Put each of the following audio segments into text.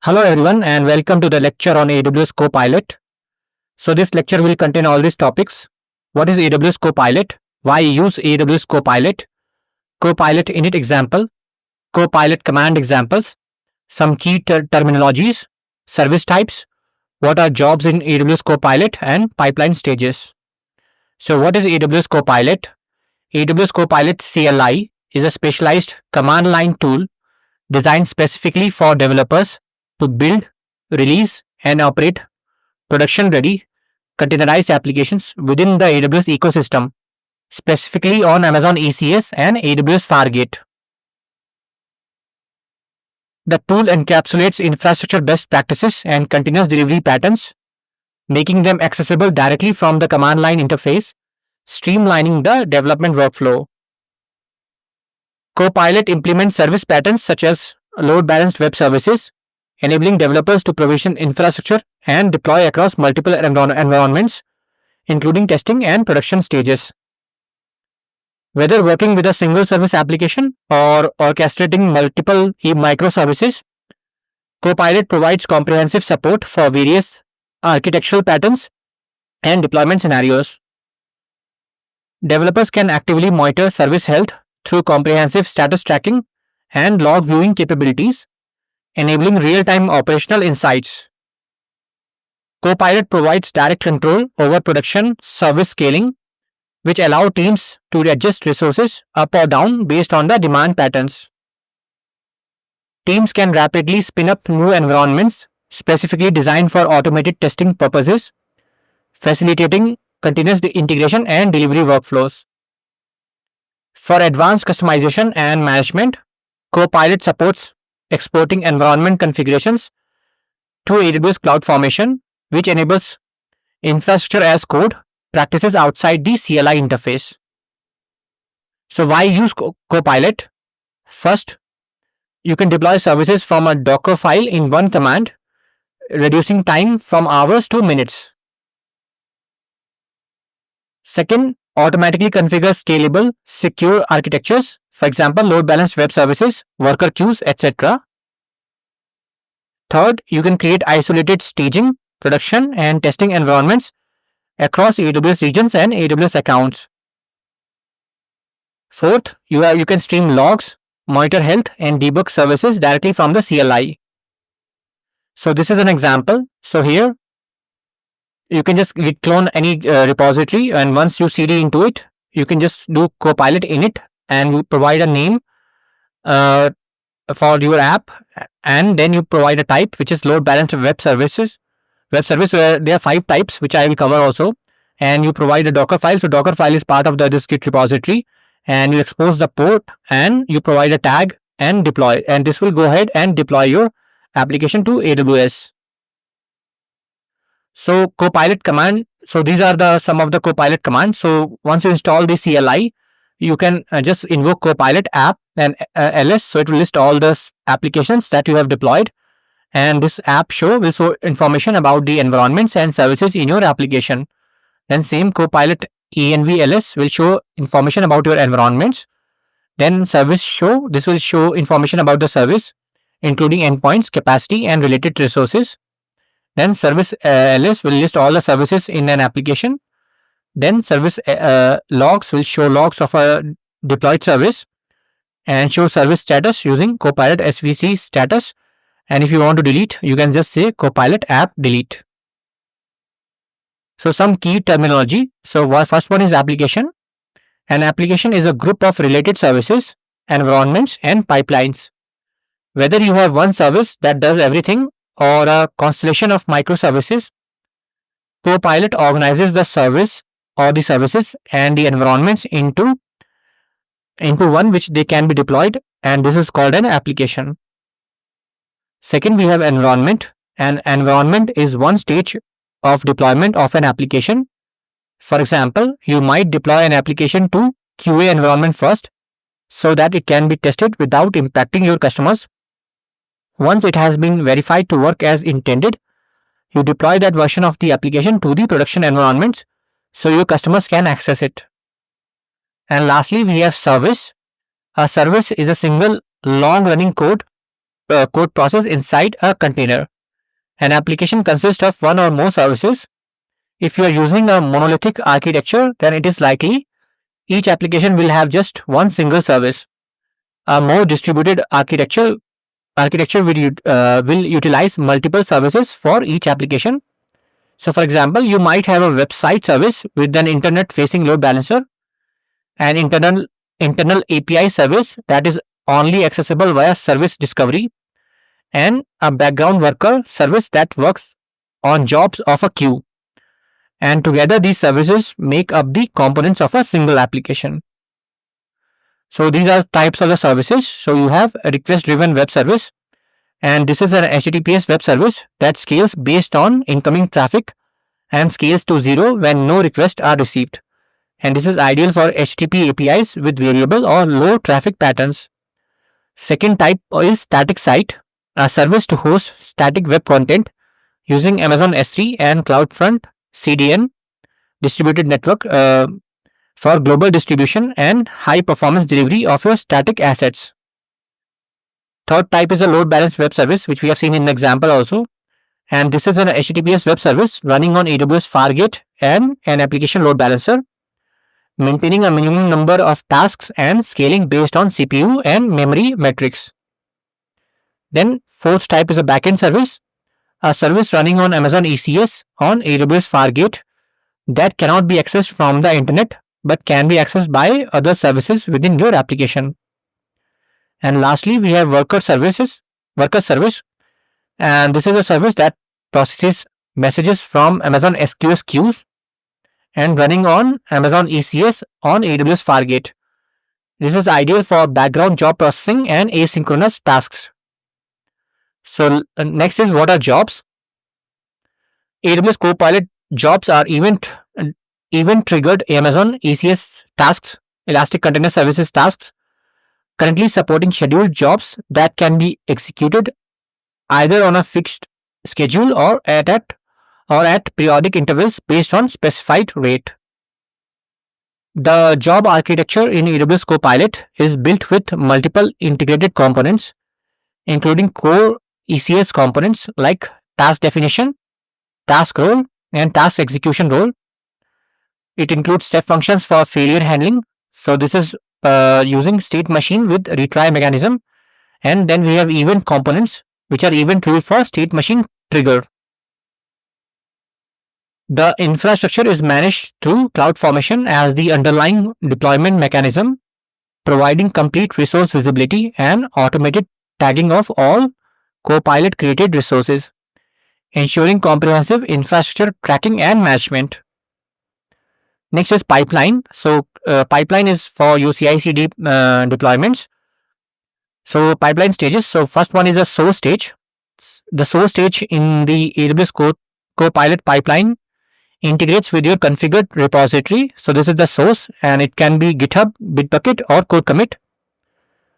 Hello everyone and welcome to the lecture on AWS Copilot. So this lecture will contain all these topics. What is AWS Copilot? Why use AWS Copilot? Copilot init example, Copilot command examples, some key terminologies, service types, what are jobs in AWS Copilot and pipeline stages. So what is AWS Copilot? AWS Copilot CLI is a specialized command line tool designed specifically for developers to build, release, and operate production-ready containerized applications within the AWS ecosystem, specifically on Amazon ECS and AWS Fargate. The tool encapsulates infrastructure best practices and continuous delivery patterns, making them accessible directly from the command line interface, streamlining the development workflow. Copilot implements service patterns such as load-balanced web services, enabling developers to provision infrastructure and deploy across multiple environments, including testing and production stages. Whether working with a single service application or orchestrating multiple microservices, Copilot provides comprehensive support for various architectural patterns and deployment scenarios. Developers can actively monitor service health through comprehensive status tracking and log viewing capabilities, enabling real-time operational insights. Copilot provides direct control over production service scaling, which allow teams to adjust resources up or down based on the demand patterns. Teams can rapidly spin up new environments specifically designed for automated testing purposes, facilitating continuous integration and delivery workflows. For advanced customization and management, Copilot supports exporting environment configurations to AWS CloudFormation, which enables infrastructure as code practices outside the CLI interface. So why use Copilot? First, you can deploy services from a Docker file in one command, reducing time from hours to minutes. Second, automatically configure scalable, secure architectures, for example, load-balanced web services, worker queues, etc. Third, you can create isolated staging, production, and testing environments across AWS regions and AWS accounts. Fourth, you can stream logs, monitor health, and debug services directly from the CLI. So this is an example. So here, you can just git clone any repository, and once you cd into it, you can just do Copilot init and you provide a name for your app, and then you provide a type which is load balanced web service where there are 5 types which I will cover also, and you provide a Docker file. So Docker file is part of this Git repository, and you expose the port and you provide a tag and deploy, and this will go ahead and deploy your application to AWS. So Copilot command, so these are some of the Copilot commands. So once you install the CLI, you can just invoke Copilot app and ls, so it will list all the applications that you have deployed, and this app will show information about the environments and services in your application. Then same Copilot env ls will show information about your environments. Then service show, this will show information about the service, including endpoints, capacity, and related resources. Then service ls will list all the services in an application. Then service logs will show logs of a deployed service and show service status using Copilot SVC status. And if you want to delete, you can just say Copilot app delete. So some key terminology. So first one is application. An application is a group of related services, environments, and pipelines. Whether you have one service that does everything or a constellation of microservices, Copilot organizes the service or the services and the environments into one which they can be deployed, and this is called an application. Second, we have environment. An environment is one stage of deployment of an application. For example, you might deploy an application to QA environment first so that it can be tested without impacting your customers. Once it has been verified to work as intended, you deploy that version of the application to the production environments so your customers can access it. And lastly, we have service. A service is a single long-running code code process inside a container. An application consists of one or more services. If you are using a monolithic architecture, then it is likely each application will have just one single service. A more distributed architecture will utilize multiple services for each application. So, for example, you might have a website service with an internet-facing load balancer, an internal API service that is only accessible via service discovery, and a background worker service that works on jobs of a queue. And together these services make up the components of a single application. So these are types of the services. So you have a request-driven web service, and this is an HTTPS web service that scales based on incoming traffic and scales to 0 when no requests are received. And this is ideal for HTTP APIs with variable or low traffic patterns. Second type is static site, a service to host static web content using Amazon S3 and CloudFront CDN distributed network for global distribution and high performance delivery of your static assets. Third type is a load balanced web service, which we have seen in the example also. And this is an HTTPS web service running on AWS Fargate and an application load balancer, maintaining a minimum number of tasks and scaling based on CPU and memory metrics. Then fourth type is a backend service, a service running on Amazon ECS on AWS Fargate that cannot be accessed from the internet but can be accessed by other services within your application. And lastly, we have worker service, and this is a service that processes messages from Amazon SQS queues and running on Amazon ECS on AWS Fargate. This is ideal for background job processing and asynchronous tasks. So next is, what are jobs? AWS Copilot jobs are event triggered Amazon ECS tasks, Elastic Container Services tasks, currently supporting scheduled jobs that can be executed either on a fixed schedule or at periodic intervals based on specified rate. The job architecture in AWS Copilot is built with multiple integrated components, including core ECS components like task definition, task role, and task execution role. It includes step functions for failure handling. So this is using state machine with retry mechanism. And then we have event components, which are event rule for state machine trigger. The infrastructure is managed through CloudFormation as the underlying deployment mechanism, providing complete resource visibility and automated tagging of all Copilot created resources, ensuring comprehensive infrastructure tracking and management. Next is pipeline. So pipeline is for your CI/CD deployments. So pipeline stages. So first one is a source stage. The source stage in the AWS Copilot pipeline integrates with your configured repository. So this is the source, and it can be GitHub, Bitbucket, or code commit.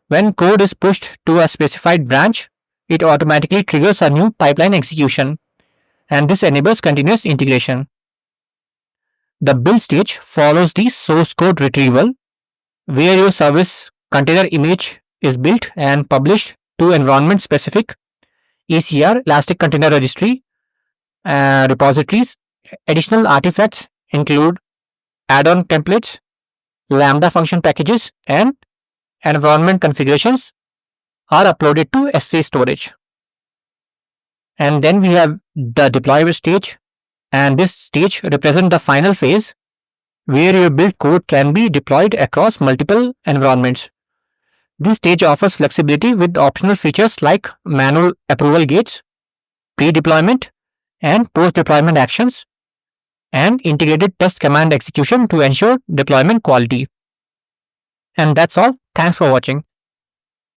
When code is pushed to a specified branch, it automatically triggers a new pipeline execution, and this enables continuous integration. The build stage follows the source code retrieval, where your service container image is built and published to environment specific ECR, Elastic Container Registry repositories. Additional artifacts include add-on templates, Lambda function packages, and environment configurations are uploaded to S3 storage. And then we have the deploy stage, and this stage represents the final phase where your build code can be deployed across multiple environments. This stage offers flexibility with optional features like manual approval gates, pre-deployment and post-deployment actions, and integrated test command execution to ensure deployment quality. And that's all. Thanks for watching.